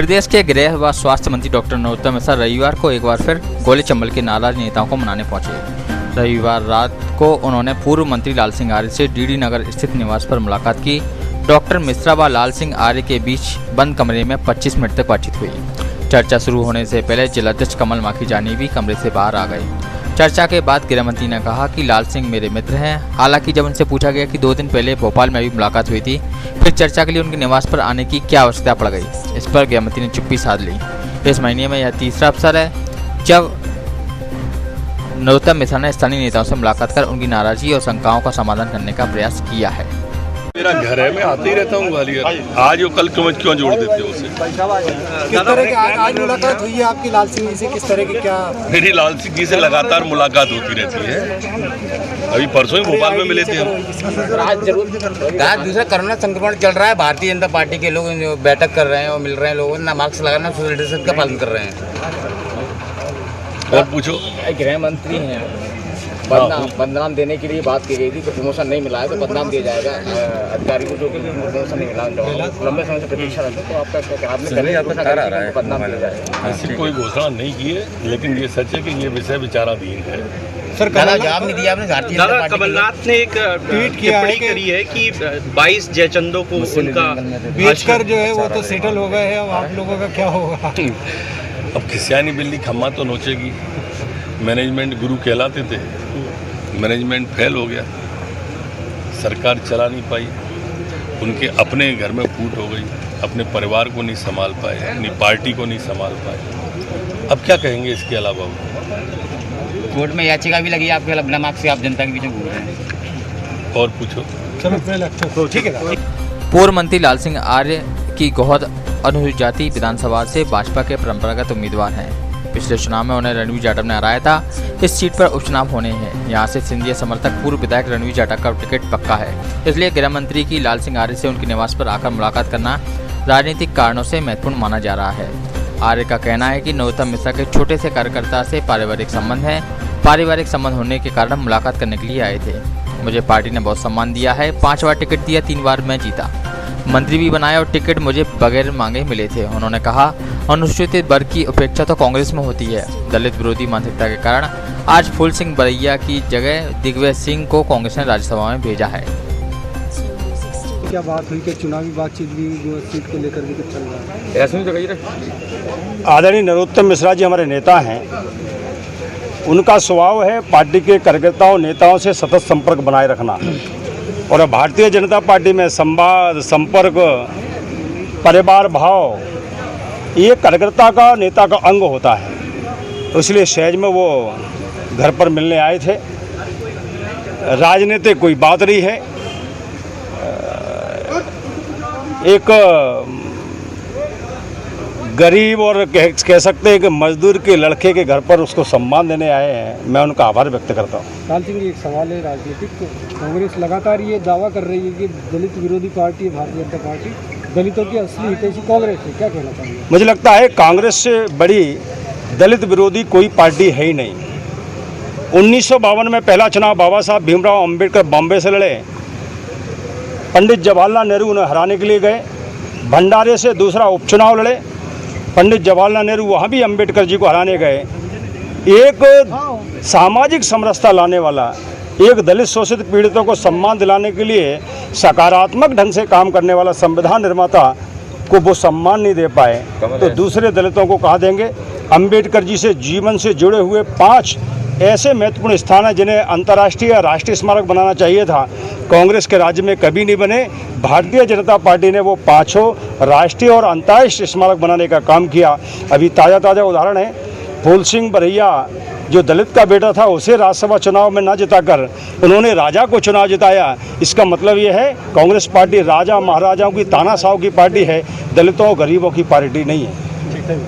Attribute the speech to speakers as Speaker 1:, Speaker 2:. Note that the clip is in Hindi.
Speaker 1: प्रदेश के गृह व स्वास्थ्य मंत्री डॉक्टर नरोत्तम मिश्रा रविवार को एक बार फिर गोले चंबल के नाराज नेताओं को मनाने पहुंचे। रविवार रात को उन्होंने पूर्व मंत्री लाल सिंह आर्य से डीडी नगर स्थित निवास पर मुलाकात की। डॉक्टर मिश्रा व लाल सिंह आर्य के बीच बंद कमरे में 25 मिनट तक बातचीत हुई। चर्चा शुरू होने से पहले जिलाध्यक्ष कमल माखीजानी भी कमरे से बाहर आ गए। चर्चा के बाद गृह मंत्री ने कहा कि लाल सिंह मेरे मित्र हैं। हालांकि जब उनसे पूछा गया कि 2 दिन पहले भोपाल में भी मुलाकात हुई थी, फिर चर्चा के लिए उनके निवास पर आने की क्या आवश्यकता पड़ गई, इस पर गृह मंत्री ने चुप्पी साध ली। इस महीने में यह तीसरा अवसर है जब नरोत्तम मिश्रा ने स्थानीय नेताओं से मुलाकात कर उनकी नाराजगी और शंकाओं का समाधान करने का प्रयास किया है।
Speaker 2: मेरा घर है, मैं आते ही रहता हूँ ग्वालियर। आज और कल क्यों जोड़ देते हो उसे?
Speaker 3: किस तरह की आज मुलाकात हुई है आपकी लाल सिंह जी से? किस तरह की क्या?
Speaker 2: मेरी लाल सिंह जी से लगातार मुलाकात होती रहती है। अभी परसों ही भोपाल में मिले थे हम।
Speaker 4: आज जरूर दूसरा कोरोना संक्रमण चल रहा है। भारतीय जनता पार्टी के लोग बैठक कर रहे हैं और मिल रहे हैं लोगों ना मास्क लगाना, सोशल डिस्टेंस का पालन कर रहे हैं।
Speaker 2: और पूछो।
Speaker 4: गृह मंत्री हैं, बदनाम देने के लिए बात की गई थी। तो प्रमोशन नहीं मिला है तो बदनाम दिया जाएगा अधिकारी को, जो कि प्रमोशन नहीं मिला, लंबे समय से प्रतीक्षा रहते। तो आपका क्या आपने बदनाम दिया जाएगा?
Speaker 2: ऐसी कोई घोषणा नहीं की है, लेकिन ये सच है कि ये विषय विचाराधीन है।
Speaker 4: सर जवाब नहीं दिया आपने। भारतीय जनता पार्टी
Speaker 5: कमलनाथ ने एक ट्वीट करी है कि 22 जयचंदों को उनका
Speaker 3: बेचकर जो है वो तो सेटल हो गए हैं। अब आप लोगों का क्या होगा?
Speaker 2: अब खिसियानी बिल्ली खम्मा तो नोचेगी। मैनेजमेंट गुरु कहलाते थे, मैनेजमेंट फेल हो गया, सरकार चला नहीं पाई, उनके अपने घर में फूट हो गई, अपने परिवार को नहीं संभाल पाए, अपनी पार्टी को नहीं संभाल पाए। अब क्या कहेंगे इसके अलावा?
Speaker 4: कोर्ट में याचिका भी लगी आपके बिना मार्क्स से, आप जनता के बीच में घूम रहे हैं।
Speaker 2: और पूछो।
Speaker 3: चलो ठीक है।
Speaker 1: पूर्व मंत्री लाल सिंह आर्य की गोहद अनुसूचित जाति विधानसभा से भाजपा के परंपरागत उम्मीदवार हैं। पिछले चुनाव में उन्हें रणवीर जाटव ने हराया था। इस सीट पर उपचुनाव होने हैं। यहाँ से सिंधिया समर्थक पूर्व विधायक रणवीर जाटव का टिकट पक्का है। इसलिए गृह मंत्री की लाल सिंह आर्य से उनके निवास पर आकर मुलाकात करना राजनीतिक कारणों से महत्वपूर्ण माना जा रहा है। आर्य का कहना है कि नरोत्तम मिश्रा के छोटे से कार्यकर्ता से पारिवारिक संबंध है। पारिवारिक संबंध होने के कारण मुलाकात करने के लिए आए थे। मुझे पार्टी ने बहुत सम्मान दिया है। 5 बार टिकट दिया, 3 बार मैं जीता, मंत्री भी बनाया और टिकट मुझे बगैर मांगे मिले थे। उन्होंने कहा, अनुसूचित वर्ग की उपेक्षा तो कांग्रेस में होती है। दलित विरोधी मानसिकता के कारण आज फूल सिंह बरैया की जगह दिग्विजय सिंह को कांग्रेस ने राज्यसभा में भेजा है।
Speaker 3: क्या बात हुई कि चुनावी बातचीत भी जो सीट को लेकर भी चल रहा है?
Speaker 6: आदरणीय नरोत्तम मिश्रा जी हमारे नेता हैं। उनका स्वभाव है पार्टी के कार्यकर्ताओं नेताओं से सतत संपर्क बनाए रखना, और भारतीय जनता पार्टी में संवाद, संपर्क, परिवार भाव ये कार्यकर्ता का, नेता का अंग होता है। तो इसलिए सहज में वो घर पर मिलने आए थे। राजनीतिक कोई बात नहीं है। एक गरीब और कह सकते हैं कि मजदूर के लड़के के घर पर उसको सम्मान देने आए हैं। मैं उनका आभार व्यक्त करता हूँ।
Speaker 3: लाल सिंह जी, एक सवाल है राजनीतिक। तो कांग्रेस लगातार ये दावा कर रही है कि दलित विरोधी पार्टी है भारतीय जनता पार्टी, दलितों की असली हितैषी कांग्रेस है। क्या कहना चाहिए?
Speaker 6: मुझे लगता है कांग्रेस से बड़ी दलित विरोधी कोई पार्टी है ही नहीं। 1952 में पहला चुनाव बाबा साहब भीमराव अंबेडकर बॉम्बे से लड़े। पंडित जवाहरलाल नेहरू उन्हें हराने के लिए गए। भंडारे से दूसरा उपचुनाव लड़े। पंडित जवाहरलाल नेहरू वहाँ भी अंबेडकर जी को हराने गए। एक सामाजिक समरसता लाने वाला, एक दलित शोषित पीड़ितों को सम्मान दिलाने के लिए सकारात्मक ढंग से काम करने वाला संविधान निर्माता को वो सम्मान नहीं दे पाए तो दूसरे दलितों को कहा देंगे? अंबेडकर जी से जीवन से जुड़े हुए 5 ऐसे महत्वपूर्ण स्थान हैं जिन्हें अंतर्राष्ट्रीय या राष्ट्रीय स्मारक बनाना चाहिए था, कांग्रेस के राज्य में कभी नहीं बने। भारतीय जनता पार्टी ने वो 5 राष्ट्रीय और अंतर्राष्ट्रीय स्मारक बनाने का काम किया। अभी ताज़ा उदाहरण है, फूल सिंह बरैया जो दलित का बेटा था, उसे राज्यसभा चुनाव में ना जिताकर उन्होंने राजा को चुनाव जिताया। इसका मतलब ये है कांग्रेस पार्टी राजा महाराजाओं की, तानाशाहों की पार्टी है, दलितों गरीबों की पार्टी नहीं है।